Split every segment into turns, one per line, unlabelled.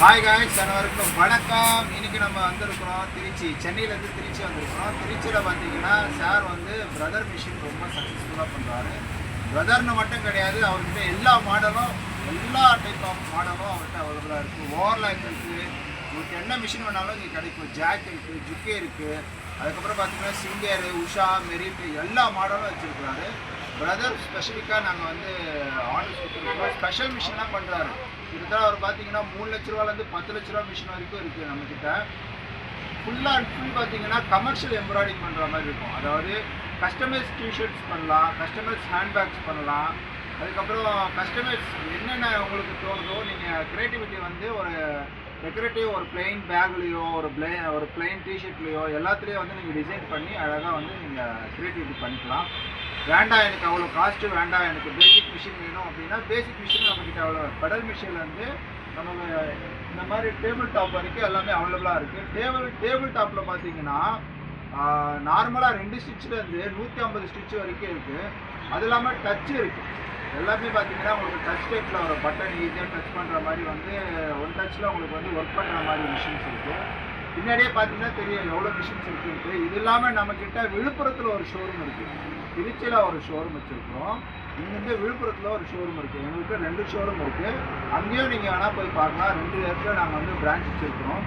Hi guys, அனைவருக்கும் வணக்கம். இன்னைக்கு நம்ம வந்திருக்கிறோம் சென்னையிலேருந்து திருச்சி வந்திருக்கிறோம். திருச்சியில் பார்த்தீங்கன்னா சார் வந்து பிரதர் மிஷின் ரொம்ப சக்ஸஸ்ஃபுல்லாக பண்ணுறாரு. பிரதர்னு மட்டும் கிடையாது, அவர்கிட்ட எல்லா மாடலும் எல்லா டைப் ஆஃப் மாடலும் அவர்கிட்ட அவைலபிளாக இருக்குது. ஓவர்லாக் இருக்குது, உங்களுக்கு என்ன மிஷின் வேணாலும் இங்கே கிடைக்கும். ஜாக் இருக்குது, ஜுக்கே இருக்குது, அதுக்கப்புறம் பார்த்தீங்கன்னா சிங்கர், உஷா, மெரிட் எல்லா மாடலும் வச்சுருக்கிறாரு. பிரதர் ஸ்பெசிஃபிக்காக நாங்கள் வந்து ஆர்டர் கொடுத்துருக்கோம். ஸ்பெஷல் மிஷின்லாம் பண்ணுறாரு. கிட்டத்தட்ட அவர் பார்த்தீங்கன்னா 3 லட்ச ரூபாலேருந்து 10 லட்ச ரூபா மிஷின் வரைக்கும் இருக்குது நம்மக்கிட்ட. ஃபுல்லாக அண்ட் ஃபுல் பார்த்தீங்கன்னா கமர்ஷியல் எம்ப்ராய்டிங் பண்ணுற மாதிரி இருக்கும். அதாவது கஸ்டமைஸ் டிஷர்ட்ஸ் பண்ணலாம், கஸ்டமைஸ் ஹேண்ட்பேக்ஸ் பண்ணலாம், அதுக்கப்புறம் கஸ்டமைஸ் என்னென்ன உங்களுக்கு தோணுதோ நீங்கள் க்ரியேட்டிவிட்டி வந்து ஒரு டெக்கரேட்டிவ் ஒரு பிளெயின் பேக்லேயோ ஒரு பிளெயின் டிஷர்ட்லேயோ எல்லாத்துலேயும் வந்து நீங்கள் டிசைன் பண்ணி அழகாக வந்து நீங்கள் க்ரியேட்டிவிட்டி பண்ணிக்கலாம். வேண்டாம் எனக்கு அவ்வளோ காஸ்ட்டு வேண்டாம், எனக்கு பேசிக் மிஷின் வேணும் அப்படின்னா பேசிக் மிஷின் நம்மக்கிட்ட அவ்வளோ பெடல் மிஷின்லேருந்து நமக்கு இந்த மாதிரி டேபிள் டாப் வரைக்கும் எல்லாமே அவைலபிளாக இருக்குது. டேபிள் டாப்பில் பார்த்தீங்கன்னா நார்மலாக 2 ஸ்டிச்சிலேருந்து 150 ஸ்டிச் வரைக்கும் இருக்குது. அது இல்லாமல் டச் இருக்குது. எல்லாமே பார்த்தீங்கன்னா உங்களுக்கு டச் டைப்பில் ஒரு பட்டன் ஈஸியாக டச் பண்ணுற மாதிரி வந்து ஒன் டச்சில் உங்களுக்கு வந்து ஒர்க் பண்ணுற மாதிரி மிஷின்ஸ் இருக்குது. பின்னாடியே பார்த்தீங்கன்னா தெரியும் எவ்வளோ மிஷின்ஸ் இருக்குது. இது இல்லாமல் நம்மக்கிட்ட விழுப்புரத்தில் ஒரு ஷோரூம் இருக்குது, திருச்சியில் ஒரு ஷோரூம் வச்சுருக்கிறோம், இங்கேருந்து விழுப்புரத்தில் ஒரு ஷோரூம் இருக்குது. எங்களுக்கு 2 ஷோரூம் இருக்குது. அங்கேயும் நீங்கள் வேணால் போய் பார்க்கலாம். 2 இடத்துல நாங்கள் வந்து பிரான்ச் வச்சுருக்கிறோம்.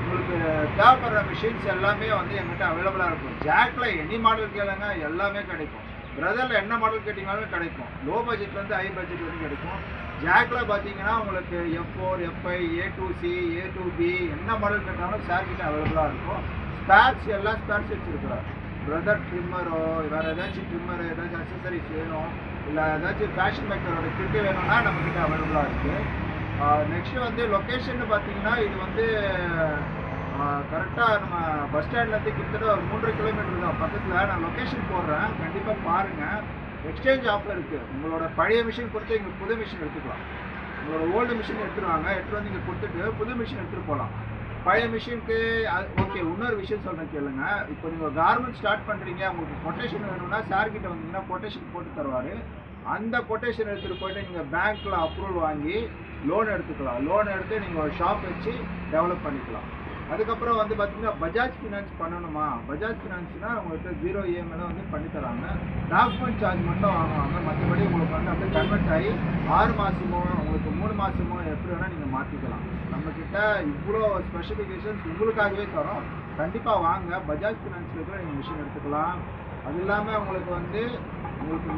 உங்களுக்கு தேவைப்படுற மிஷின்ஸ் எல்லாமே வந்து எங்கள்கிட்ட அவைலபிளாக இருக்கும். ஜாக்கில் எனி மாடல் கேளுங்க, எல்லாமே கிடைக்கும். பிரதரில் என்ன மாடல் கேட்டிங்கனாலும் கிடைக்கும். லோ பட்ஜெட்லேருந்து ஹை பட்ஜெட் வரைக்கும் கிடைக்கும். ஜாக்கில் பார்த்தீங்கன்னா உங்களுக்கு F4, F5, A2C, A2B என்ன மாடல் கேட்டாலும் சார்கிட்ட அவைலபிளாக இருக்கும். ஸ்பேர்ஸ் எல்லா ஸ்பேர்ஸ் வச்சுருக்குறாரு. பிரதர் ட்ரிம்மரோ வேறு ஏதாச்சும் ட்ரிம்மரு ஏதாச்சும் அக்சசரிஸ் வேணும், இல்லை ஏதாச்சும் ஃபேஷன் மேக்கரோட கிட்டு வேணும்னா நம்மக்கிட்ட அவைலபிளாக இருக்குது. நெக்ஸ்ட்டு வந்து லொக்கேஷன் பார்த்தீங்கன்னா இது வந்து கரெக்டாக நம்ம பஸ் ஸ்டாண்ட்லேருந்து கிட்டத்தட்ட ஒரு 3 கிலோமீட்டர் தான் பக்கத்தில். நான் லொக்கேஷன் போடுறேன், கண்டிப்பாக பாருங்கள். எக்ஸ்சேஞ்ச் ஆஃபர் இருக்குது. உங்களோட பழைய மிஷின் கொடுத்து இங்கே புது மிஷின் எடுத்துக்கலாம். உங்களோட ஓல்டு மிஷின் எடுத்துருவாங்க, எடுத்துகிட்டு வந்து இங்கே கொடுத்துட்டு புது மிஷின் எடுத்துகிட்டு போகலாம். பழைய மிஷினுக்கு ஓகே. இன்னொரு விஷயம் சொல்கிறேன் கேளுங்க. இப்போ நீங்கள் கார்மெண்ட் ஸ்டார்ட் பண்ணுறீங்க, உங்களுக்கு கொட்டேஷன் வேணும்னா சார்கிட்ட வந்தீங்கன்னா கொட்டேஷன் போட்டு தருவார். அந்த கொட்டேஷன் எடுத்துகிட்டு போய்ட்டு நீங்கள் பேங்க்கில் அப்ரூவல் வாங்கி லோன் எடுத்துக்கலாம். லோன் எடுத்து நீங்கள் ஒரு ஷாப் வச்சு டெவலப் பண்ணிக்கலாம். அதுக்கப்புறம் வந்து பார்த்தீங்கன்னா பஜாஜ் ஃபினான்ஸ் பண்ணணுமா, பஜாஜ் ஃபினான்ஸ்னால் உங்களுக்கு 0 EMI வந்து பண்ணித்தராங்க. டாக்குமெண்ட் சார்ஜ் மட்டும் வாங்குவாங்க. மற்றபடி உங்களுக்கு வந்து அப்படியே கன்வெர்ட் ஆகி 6 மாதமோ உங்களுக்கு 3 மாதமோ எப்படி வேணால் நீங்கள் மாற்றிக்கலாம். நம்மக்கிட்ட இவ்வளோ ஸ்பெசிஃபிகேஷன்ஸ் உங்களுக்காகவே தரோம். கண்டிப்பாக வாங்க, பஜாஜ் ஃபினான்ஸில் கூட நீங்கள் மிஷின் எடுத்துக்கலாம். அது இல்லாமல் உங்களுக்கு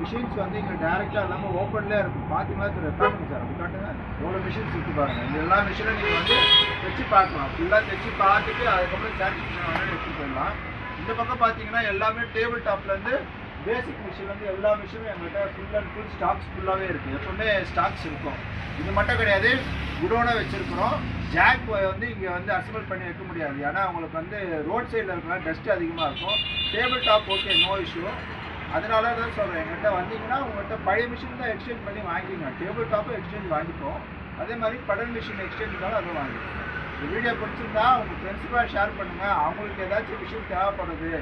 மிஷின்ஸ் வந்து இங்கே டேரெக்டாக இல்லாமல் ஓப்பன்லேயே இருக்கும். பார்த்தீங்கன்னா காட்டுங்க சார், அப்படி காட்டுங்க. எவ்வளோ மிஷின்ஸ் இருக்குது பாருங்கள். இந்த எல்லா மிஷினும் நீங்கள் வந்து தைச்சி பார்க்கலாம். ஃபுல்லாக தைச்சி பார்த்துட்டு அதுக்கப்புறம் சாட்டிஸ்ஃபேக்ஷன் வேணாலும் எடுத்துகிட்டு போயிடலாம். இந்த பக்கம் பார்த்தீங்கன்னா எல்லாமே டேபிள் டாப்லேருந்து பேசிக் மிஷின்லேருந்து எல்லா மிஷினும் எங்கள்கிட்ட ஃபுல் அண்ட் ஃபுல் ஸ்டாக்ஸ் ஃபுல்லாகவே இருக்குது. எப்போவுமே ஸ்டாக்ஸ் இருக்கும். இது மட்டும் கிடையாது, குடோனாக வச்சுருக்கிறோம். ஜாக் வந்து இங்கே வந்து அசம்பிள் பண்ணி வைக்க முடியாது. ஏன்னா உங்களுக்கு வந்து ரோட் சைடில் இருக்கலாம், டஸ்ட் அதிகமாக இருக்கும். Table top okay, no issue. அதனால தான் சொல்கிறேன், எங்கள்கிட்ட வந்தீங்கன்னா உங்கள்கிட்ட பழைய மிஷின் தான் எக்ஸ்சேஞ்ச் பண்ணி வாங்கிங்க. டேபிள் டாப்பும் எக்ஸ்சேஞ்ச் வாங்கிப்போம். அதே மாதிரி படல் மிஷின் எக்ஸ்சேஞ்ச் இருந்தாலும் அதுவும் வாங்கிப்போம். இந்த வீடியோ பிடிச்சிருந்தா உங்கள் ஃப்ரெண்ட்ஸுக்காக ஷேர் பண்ணுங்கள். அவங்களுக்கு ஏதாச்சும் மிஷின் தேவைப்படுது,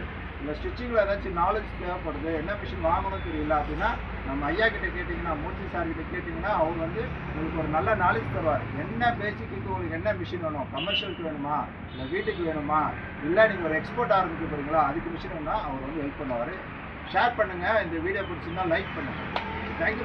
இல்லை ஸ்டிச்சிங்கில் ஏதாச்சும் நாலேஜ் தேவைப்படுது, என்ன மிஷின் வாங்கணும்னு தெரியல அப்படின்னா நம்ம ஐயா கிட்டே கேட்டிங்கன்னா, மூர்த்தி சார் கிட்டே கேட்டிங்கன்னா அவர் வந்து உங்களுக்கு ஒரு நல்ல நாலேஜ் தருவார். என்ன பேசிக்கு உங்களுக்கு என்ன மிஷின் வேணும், கமர்ஷியலுக்கு வேணுமா, இல்லை வீட்டுக்கு வேணுமா, இல்லை நீங்கள் ஒரு எக்ஸ்போர்ட் ஆரம்பிக்க போகிறீங்களா, அதுக்கு மிஷின் வேணும்னா அவர் வந்து ஹெல்ப் பண்ணுவார். ஷேர் பண்ணுங்கள். இந்த வீடியோ பிடிச்சிருந்தா லைக் பண்ணுங்கள். தேங்க்யூ.